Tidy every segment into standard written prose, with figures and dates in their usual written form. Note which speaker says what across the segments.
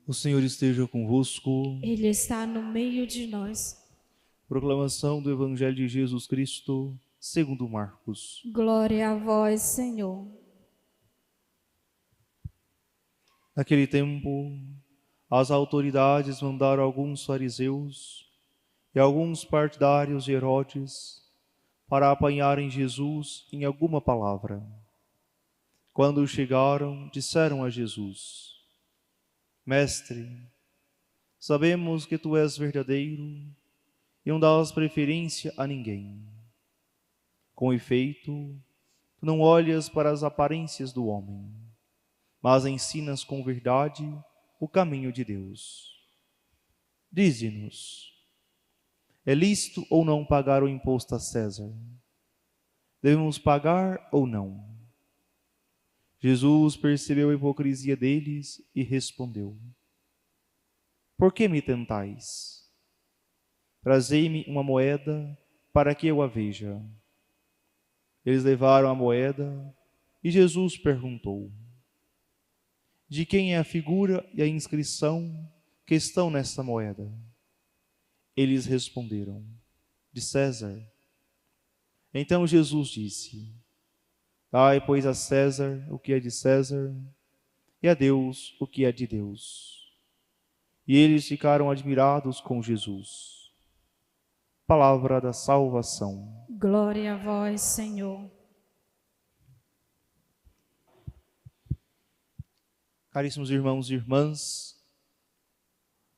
Speaker 1: O Senhor esteja convosco.
Speaker 2: Ele está no meio de nós.
Speaker 1: Proclamação do Evangelho de Jesus Cristo, segundo Marcos.
Speaker 2: Glória a vós, Senhor.
Speaker 1: Naquele tempo, as autoridades mandaram alguns fariseus e alguns partidários de Herodes para apanharem Jesus em alguma palavra. Quando chegaram, disseram a Jesus: Mestre, sabemos que tu és verdadeiro e não dás preferência a ninguém. Com efeito, tu não olhas para as aparências do homem, mas ensinas com verdade o caminho de Deus. Dize-nos, é lícito ou não pagar o imposto a César? Devemos pagar ou não? Jesus percebeu a hipocrisia deles e respondeu: Por que me tentais? Trazei-me uma moeda para que eu a veja. Eles levaram a moeda e Jesus perguntou: De quem é a figura e a inscrição que estão nesta moeda? Eles responderam: De César. Então Jesus disse: Dai, pois, a César o que é de César e a Deus o que é de Deus. E eles ficaram admirados com Jesus. Palavra da salvação.
Speaker 2: Glória a vós, Senhor.
Speaker 1: Caríssimos irmãos e irmãs,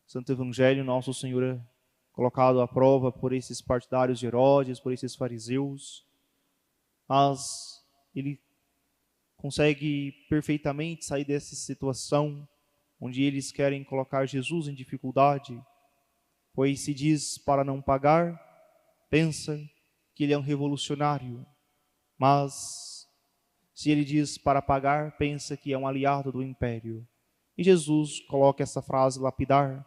Speaker 1: Santo Evangelho, nosso Senhor é colocado à prova por esses partidários de Herodes, por esses fariseus, mas ele consegue perfeitamente sair dessa situação onde eles querem colocar Jesus em dificuldade, pois se diz para não pagar, pensa que ele é um revolucionário, mas se ele diz para pagar, pensa que é um aliado do império. E Jesus coloca essa frase lapidar: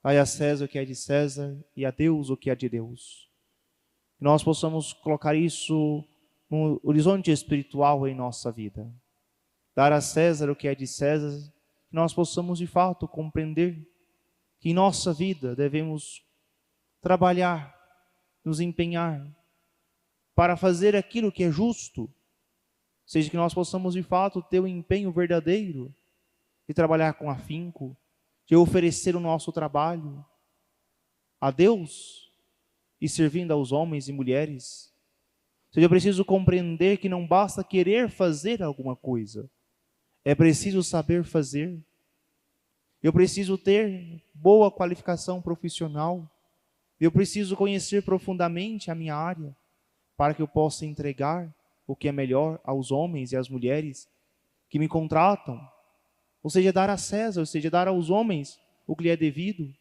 Speaker 1: Dai a César o que é de César e a Deus o que é de Deus. Que nós possamos colocar isso no horizonte espiritual em nossa vida. Dar a César o que é de César, que nós possamos de fato compreender que em nossa vida devemos trabalhar, nos empenhar para fazer aquilo que é justo, seja que nós possamos de fato ter o empenho verdadeiro de trabalhar com afinco, de oferecer o nosso trabalho a Deus e servindo aos homens e mulheres. Seja preciso compreender que não basta querer fazer alguma coisa, é preciso saber fazer. Eu preciso ter boa qualificação profissional, eu preciso conhecer profundamente a minha área, para que eu possa entregar o que é melhor aos homens e às mulheres que me contratam, ou seja, dar a César, ou seja, dar aos homens o que lhe é devido,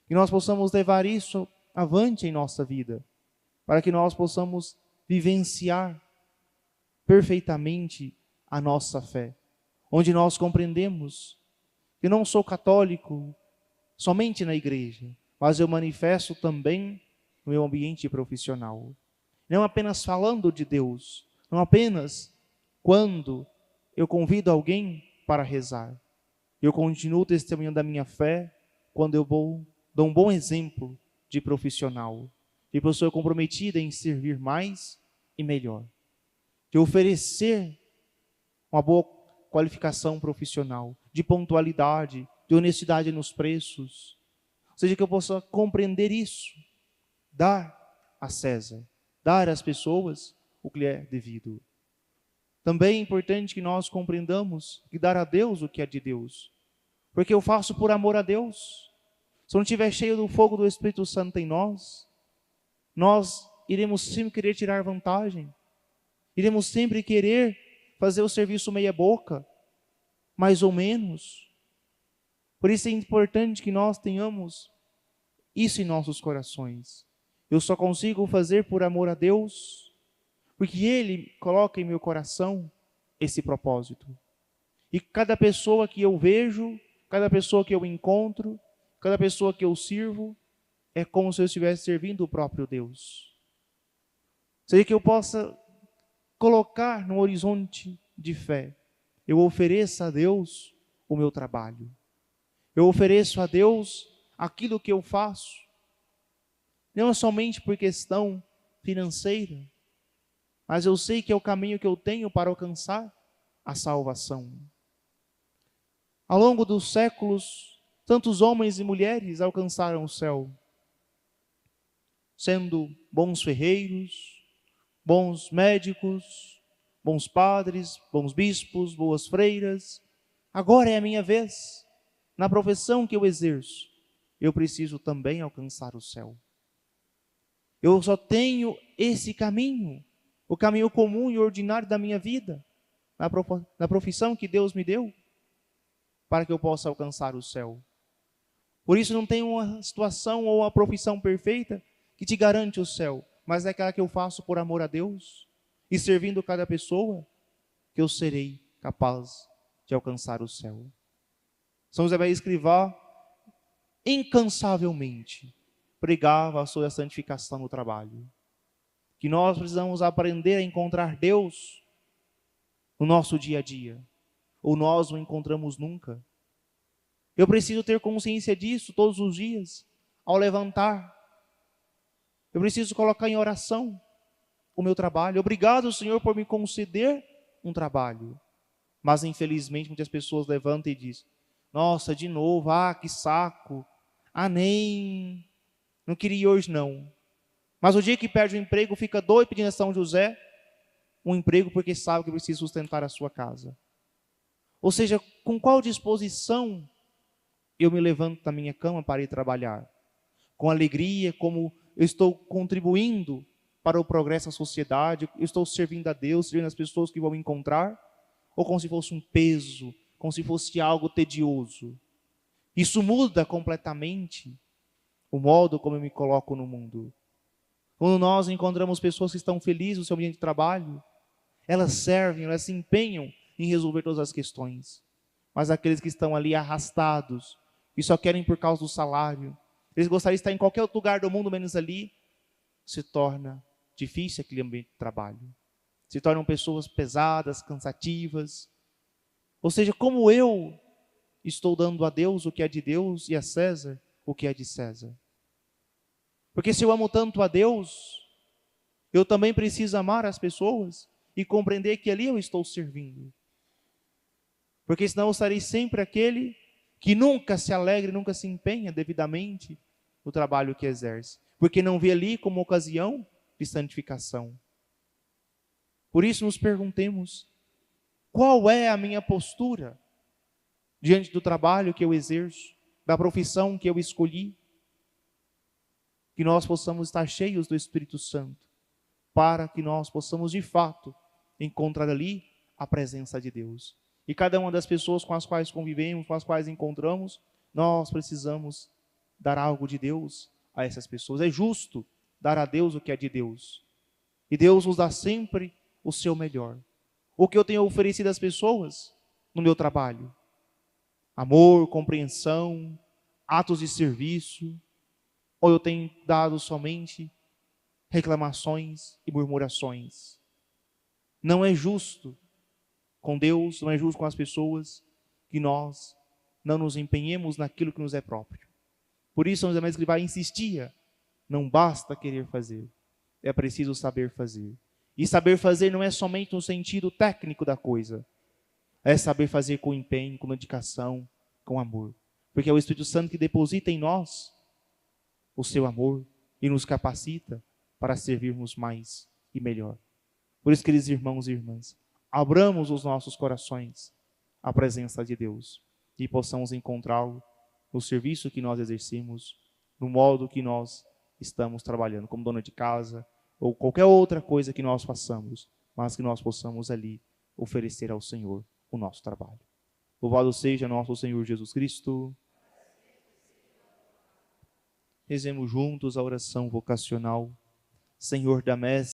Speaker 1: que nós possamos levar isso avante em nossa vida, para que nós possamos vivenciar perfeitamente a nossa fé, onde nós compreendemos que não sou católico somente na igreja, mas eu manifesto também no meu ambiente profissional. Não apenas falando de Deus, não apenas quando eu convido alguém para rezar. Eu continuo testemunhando a minha fé quando eu dou um bom exemplo de profissional, de pessoa comprometida em servir mais e melhor, de oferecer uma boa qualificação profissional, de pontualidade, de honestidade nos preços. Ou seja, que eu possa compreender isso, dar a César, dar às pessoas o que lhe é devido. Também é importante que nós compreendamos que dar a Deus o que é de Deus, porque eu faço por amor a Deus. Se eu não estiver cheio do fogo do Espírito Santo em nós iremos sempre querer tirar vantagem, iremos sempre querer fazer o serviço meia boca, mais ou menos. Por isso é importante que nós tenhamos isso em nossos corações. Eu só consigo fazer por amor a Deus, porque Ele coloca em meu coração esse propósito. E cada pessoa que eu vejo, cada pessoa que eu encontro, cada pessoa que eu sirvo, é como se eu estivesse servindo o próprio Deus. Seja que eu possa colocar no horizonte de fé, eu ofereça a Deus o meu trabalho. Eu ofereço a Deus aquilo que eu faço, não somente por questão financeira, mas eu sei que é o caminho que eu tenho para alcançar a salvação. Ao longo dos séculos, tantos homens e mulheres alcançaram o céu, sendo bons ferreiros, bons médicos, bons padres, bons bispos, boas freiras. Agora é a minha vez. Na profissão que eu exerço, eu preciso também alcançar o céu. Eu só tenho esse caminho, o caminho comum e ordinário da minha vida, na profissão que Deus me deu, para que eu possa alcançar o céu. Por isso não tem uma situação ou uma profissão perfeita que te garante o céu, mas é aquela que eu faço por amor a Deus e servindo cada pessoa, que eu serei capaz de alcançar o céu. São José Maria Escrivá, incansavelmente, pregava sobre a santificação no trabalho. Que nós precisamos aprender a encontrar Deus no nosso dia a dia, ou nós não encontramos nunca. Eu preciso ter consciência disso todos os dias, ao levantar. Eu preciso colocar em oração o meu trabalho. Obrigado, Senhor, por me conceder um trabalho. Mas, infelizmente, muitas pessoas levantam e dizem: nossa, de novo, que saco. Não queria ir hoje não. Mas o dia que perde o emprego, fica doido pedindo a São José um emprego porque sabe que precisa sustentar a sua casa. Ou seja, com qual disposição eu me levanto da minha cama para ir trabalhar? Com alegria, como eu estou contribuindo para o progresso da sociedade, eu estou servindo a Deus, servindo as pessoas que vão me encontrar, ou como se fosse um peso, como se fosse algo tedioso? Isso muda completamente o modo como eu me coloco no mundo. Quando nós encontramos pessoas que estão felizes no seu ambiente de trabalho, elas servem, elas se empenham em resolver todas as questões. Mas aqueles que estão ali arrastados, que só querem por causa do salário, eles gostariam de estar em qualquer outro lugar do mundo menos ali, se torna difícil aquele ambiente de trabalho. Se tornam pessoas pesadas, cansativas. Ou seja, como eu estou dando a Deus o que é de Deus e a César o que é de César? Porque se eu amo tanto a Deus, eu também preciso amar as pessoas e compreender que ali eu estou servindo. Porque senão eu serei sempre aquele que nunca se alegra, nunca se empenha devidamente no trabalho que exerce. Porque não vê ali como ocasião de santificação. Por isso nos perguntemos, qual é a minha postura diante do trabalho que eu exerço, da profissão que eu escolhi? Que nós possamos estar cheios do Espírito Santo, para que nós possamos de fato encontrar ali a presença de Deus. E cada uma das pessoas com as quais convivemos, com as quais encontramos, nós precisamos dar algo de Deus a essas pessoas. É justo dar a Deus o que é de Deus. E Deus nos dá sempre o seu melhor. O que eu tenho oferecido às pessoas no meu trabalho? Amor, compreensão, atos de serviço. Ou eu tenho dado somente reclamações e murmurações? Não é justo com Deus, não é justo com as pessoas, que nós não nos empenhemos naquilo que nos é próprio. Por isso, São José Maria Escrivá insistia: não basta querer fazer, é preciso saber fazer. E saber fazer não é somente no sentido técnico da coisa, é saber fazer com empenho, com dedicação, com amor. Porque é o Espírito Santo que deposita em nós o seu amor e nos capacita para servirmos mais e melhor. Por isso, queridos irmãos e irmãs, abramos os nossos corações à presença de Deus e possamos encontrá-lo no serviço que nós exercemos, no modo que nós estamos trabalhando, como dona de casa ou qualquer outra coisa que nós façamos, mas que nós possamos ali oferecer ao Senhor o nosso trabalho. Louvado seja nosso Senhor Jesus Cristo. Rezemos juntos a oração vocacional. Senhor da messe,